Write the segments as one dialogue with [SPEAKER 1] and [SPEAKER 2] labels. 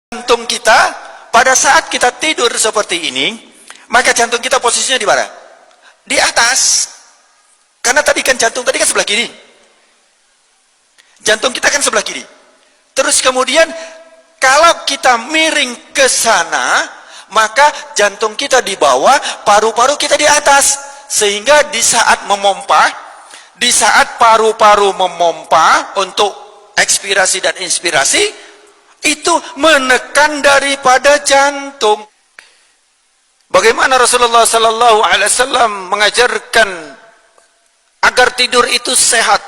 [SPEAKER 1] Jantung kita pada saat kita tidur seperti ini, maka jantung kita posisinya di mana? Di atas. Karena tadi kan jantung tadi kan sebelah kiri. Jantung kita kan sebelah kiri. Terus kemudian kalau kita miring ke sana, maka jantung kita di bawah, paru-paru kita di atas. Sehingga di saat memompa, di saat paru-paru memompa untuk ekspirasi dan inspirasi, itu menekan daripada jantung. Bagaimana Rasulullah sallallahu alaihi wasallam mengajarkan agar tidur itu sehat,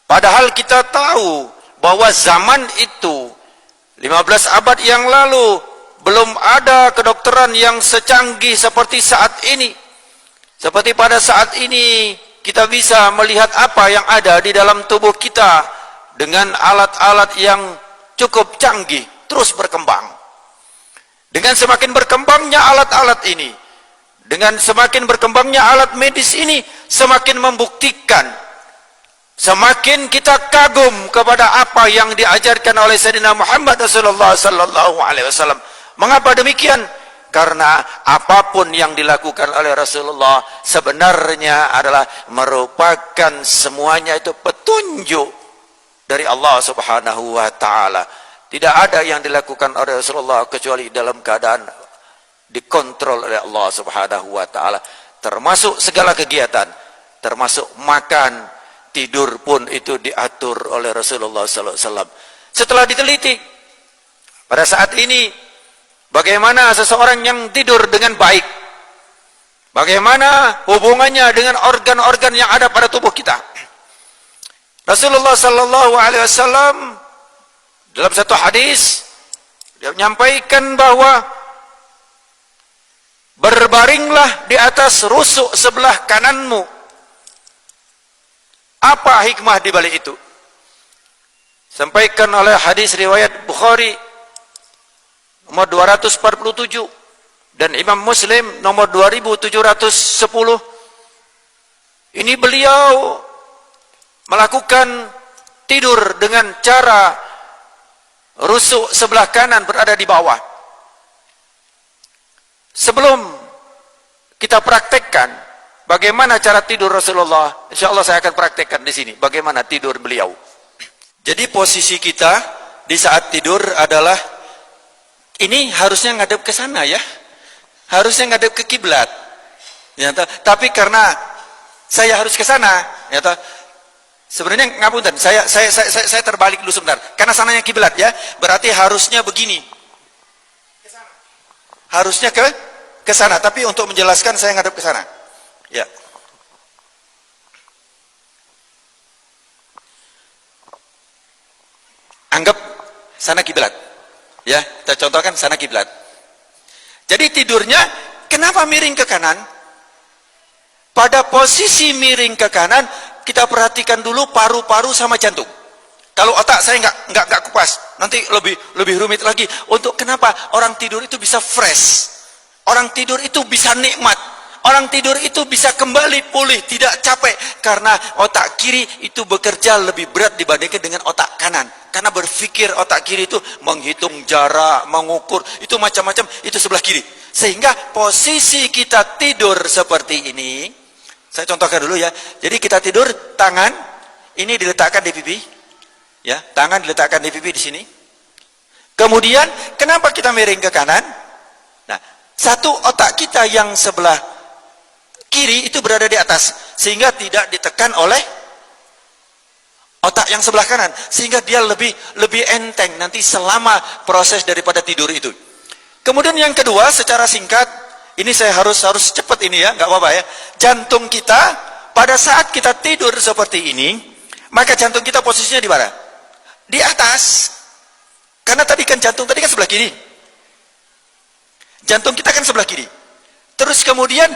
[SPEAKER 1] padahal kita tahu bahwa zaman itu 15 abad yang lalu belum ada kedokteran yang secanggih seperti saat ini. Seperti pada saat ini kita bisa melihat apa yang ada di dalam tubuh kita dengan alat-alat yang cukup canggih, terus berkembang. Dengan semakin berkembangnya alat-alat ini, dengan semakin berkembangnya alat medis ini, semakin membuktikan, semakin kita kagum kepada apa yang diajarkan oleh Sayyidina Muhammad Rasulullah sallallahu alaihi wasallam. Mengapa demikian? Karena apapun yang dilakukan oleh Rasulullah sebenarnya adalah merupakan semuanya itu petunjuk dari Allah Subhanahu wa ta'ala. Tidak ada yang dilakukan oleh Rasulullah kecuali dalam keadaan dikontrol oleh Allah Subhanahu wa ta'ala. Termasuk segala kegiatan, termasuk makan, tidur pun itu diatur oleh Rasulullah sallallahu alaihi wasallam. Setelah diteliti, pada saat ini bagaimana seseorang yang tidur dengan baik, bagaimana hubungannya dengan organ-organ yang ada pada tubuh kita. Rasulullah sallallahu alaihi wasallam dalam satu hadis dia menyampaikan bahwa berbaringlah di atas rusuk sebelah kananmu. Apa hikmah di balik itu? Sampaikan oleh hadis riwayat Bukhari nomor 247 dan Imam Muslim nomor 2710. Ini beliau melakukan tidur dengan cara rusuk sebelah kanan berada di bawah. Sebelum kita praktekkan bagaimana cara tidur Rasulullah, insya Allah saya akan praktekkan di sini bagaimana tidur beliau. Jadi posisi kita di saat tidur adalah ini harusnya ngadep ke sana ya, harusnya ngadep ke kiblat. Ya, tapi karena saya harus ke sana, ya, sebenarnya ngapunten, saya terbalik dulu sebentar. Karena sananya kiblat ya, berarti harusnya begini. Harusnya ke sana, tapi untuk menjelaskan saya ngadep ke sana. Ya. Anggap sana kiblat. Ya, kita contohkan sana kiblat. Jadi tidurnya kenapa miring ke kanan? Pada posisi miring ke kanan, kita perhatikan dulu paru-paru sama jantung. Kalau otak saya nggak kupas, nanti lebih rumit lagi. Untuk kenapa orang tidur itu bisa fresh, orang tidur itu bisa nikmat, orang tidur itu bisa kembali pulih, tidak capek, karena otak kiri itu bekerja lebih berat dibandingkan dengan otak kanan. Karena berpikir otak kiri itu menghitung jarak, mengukur, itu macam-macam, itu sebelah kiri. Sehingga posisi kita tidur seperti ini, saya contohkan dulu ya. Jadi kita tidur, tangan ini diletakkan di pipi, ya, tangan diletakkan di pipi di sini. Kemudian kenapa kita miring ke kanan? Nah, satu otak kita yang sebelah kiri itu berada di atas, sehingga tidak ditekan oleh otak yang sebelah kanan, sehingga dia lebih enteng nanti selama proses daripada tidur itu. Kemudian yang kedua, secara singkat, ini saya harus cepat ini ya, nggak apa-apa ya. Jantung kita pada saat kita tidur seperti ini, maka jantung kita posisinya di mana? Di atas. Karena tadi kan jantung tadi kan sebelah kiri. Jantung kita kan sebelah kiri. Terus kemudian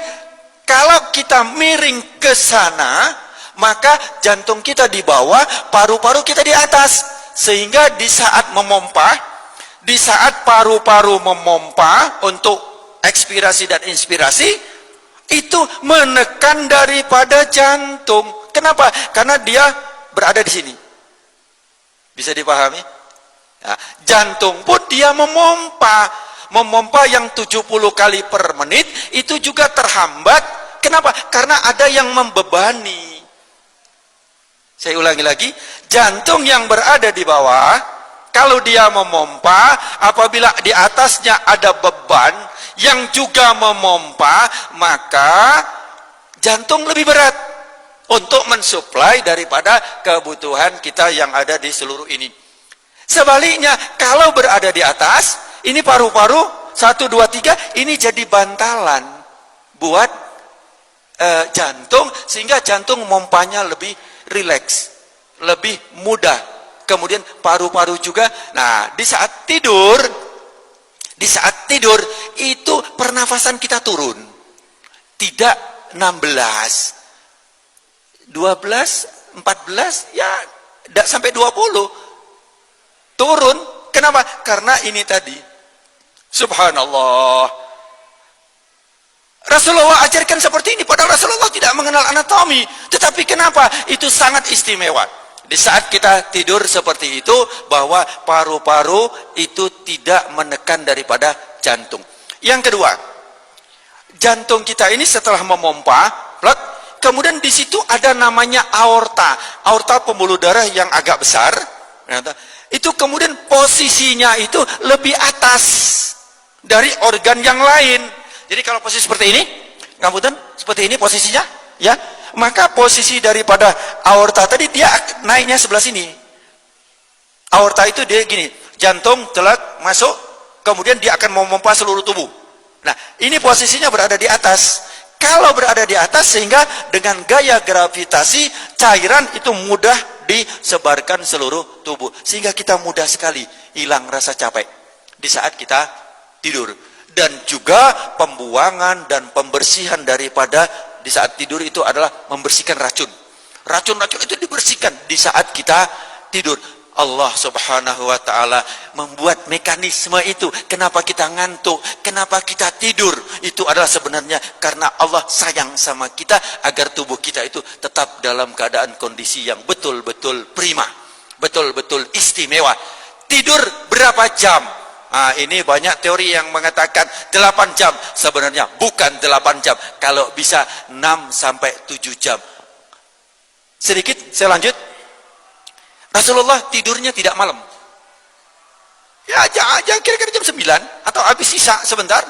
[SPEAKER 1] kalau kita miring ke sana, maka jantung kita di bawah, paru-paru kita di atas. Sehingga di saat memompa, di saat paru-paru memompa untuk ekspirasi dan inspirasi, itu menekan daripada jantung. Kenapa? Karena dia berada di sini. Bisa dipahami? Nah, jantung pun dia memompa yang 70 kali per menit itu juga terhambat. Kenapa? Karena ada yang membebani. Saya ulangi lagi, jantung yang berada di bawah, kalau dia memompa, apabila di atasnya ada beban yang juga memompa, maka jantung lebih berat untuk mensuplai daripada kebutuhan kita yang ada di seluruh ini. Sebaliknya, kalau berada di atas, ini paru-paru 1, 2, 3, ini jadi bantalan buat jantung, sehingga jantung mompanya lebih rileks, lebih mudah. Kemudian paru-paru juga. Nah, di saat tidur itu pernafasan kita turun. Tidak 16, 12, 14, ya tidak sampai 20. Turun. Kenapa? Karena ini tadi. Subhanallah. Rasulullah ajarkan seperti ini, padahal Rasulullah tidak mengenal anatomi. Tetapi kenapa? Itu sangat istimewa. Di saat kita tidur seperti itu, bahwa paru-paru itu tidak menekan daripada jantung. Yang kedua, jantung kita ini setelah memompa, kemudian di situ ada namanya aorta. Aorta pembuluh darah yang agak besar. Itu kemudian posisinya itu lebih atas dari organ yang lain. Jadi kalau posisi seperti ini, ngapunten, seperti ini posisinya, ya, maka posisi daripada aorta tadi dia naiknya sebelah sini. Aorta itu dia gini, jantung telak masuk, kemudian dia akan memompa seluruh tubuh. Nah, ini posisinya berada di atas. Kalau berada di atas, sehingga dengan gaya gravitasi cairan itu mudah disebarkan seluruh tubuh, sehingga kita mudah sekali hilang rasa capek di saat kita tidur. Dan juga pembuangan dan pembersihan daripada di saat tidur itu adalah membersihkan racun. Racun-racun itu dibersihkan di saat kita tidur. Allah subhanahu wa ta'ala membuat mekanisme itu. Kenapa kita ngantuk, kenapa kita tidur, itu adalah sebenarnya karena Allah sayang sama kita, agar tubuh kita itu tetap dalam keadaan kondisi yang betul-betul prima, betul-betul istimewa. Tidur berapa jam? Nah, ini banyak teori yang mengatakan 8 jam. Sebenarnya bukan 8 jam. Kalau bisa 6 sampai 7 jam. Sedikit saya lanjut. Rasulullah tidurnya tidak malam. Ya, jangan kira-kira jam 9 atau habis sisa sebentar.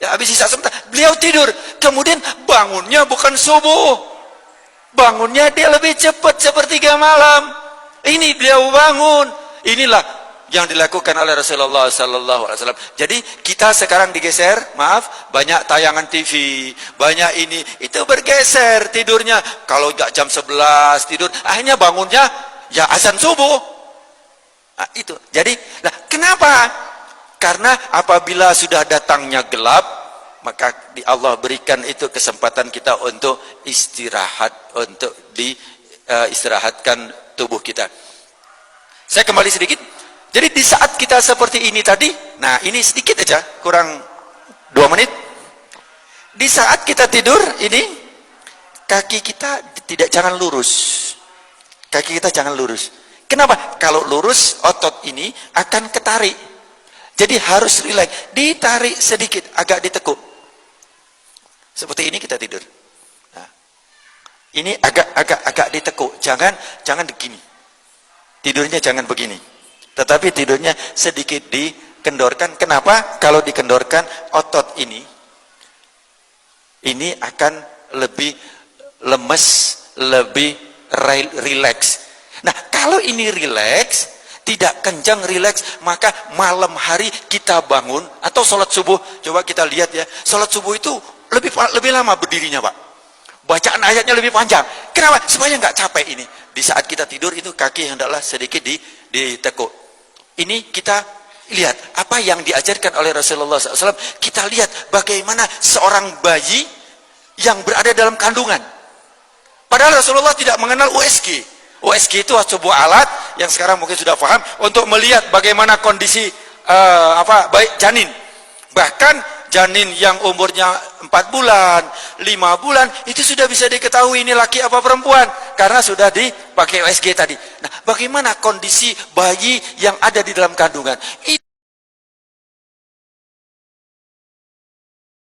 [SPEAKER 1] Ya, habis sisa sebentar. Beliau tidur, kemudian bangunnya bukan subuh. Bangunnya dia lebih cepat, sepertiga malam. Ini beliau bangun. Inilah yang dilakukan oleh Rasulullah sallallahu alaihi wasallam. Jadi kita sekarang digeser, maaf, banyak tayangan TV, banyak ini, itu bergeser tidurnya. Kalau enggak jam 11 tidur, akhirnya bangunnya ya azan subuh. Nah, itu. Jadi, nah, kenapa? Karena apabila sudah datangnya gelap, maka Allah berikan itu kesempatan kita untuk istirahat, untuk istirahatkan tubuh kita. Saya kembali sedikit. Jadi di saat kita seperti ini tadi, nah ini sedikit aja, kurang 2 menit. Di saat kita tidur ini, kaki kita jangan lurus. Kaki kita jangan lurus. Kenapa? Kalau lurus, otot ini akan ketarik. Jadi harus rileks, ditarik sedikit, agak ditekuk. Seperti ini kita tidur. Nah, ini agak ditekuk, jangan begini. Tidurnya jangan begini. Tetapi tidurnya sedikit dikendorkan. Kenapa? Kalau dikendorkan, otot ini akan lebih lemes, lebih rileks. Nah, kalau ini rileks, tidak kencang rileks, maka malam hari kita bangun atau sholat subuh. Coba kita lihat ya, sholat subuh itu lebih lama berdirinya, Pak. Bacaan ayatnya lebih panjang. Kenapa? Supaya nggak capek ini. Di saat kita tidur itu kaki hendaklah sedikit ditekuk. Ini kita lihat apa yang diajarkan oleh Rasulullah SAW. Kita lihat bagaimana seorang bayi yang berada dalam kandungan. Padahal Rasulullah tidak mengenal USG. USG itu sebuah alat yang sekarang mungkin sudah paham untuk melihat bagaimana kondisi baik janin. Bahkan janin yang umurnya 4 bulan, 5 bulan, itu sudah bisa diketahui ini laki apa perempuan, karena sudah dipakai USG tadi. Nah, bagaimana kondisi bayi yang ada di dalam kandungan?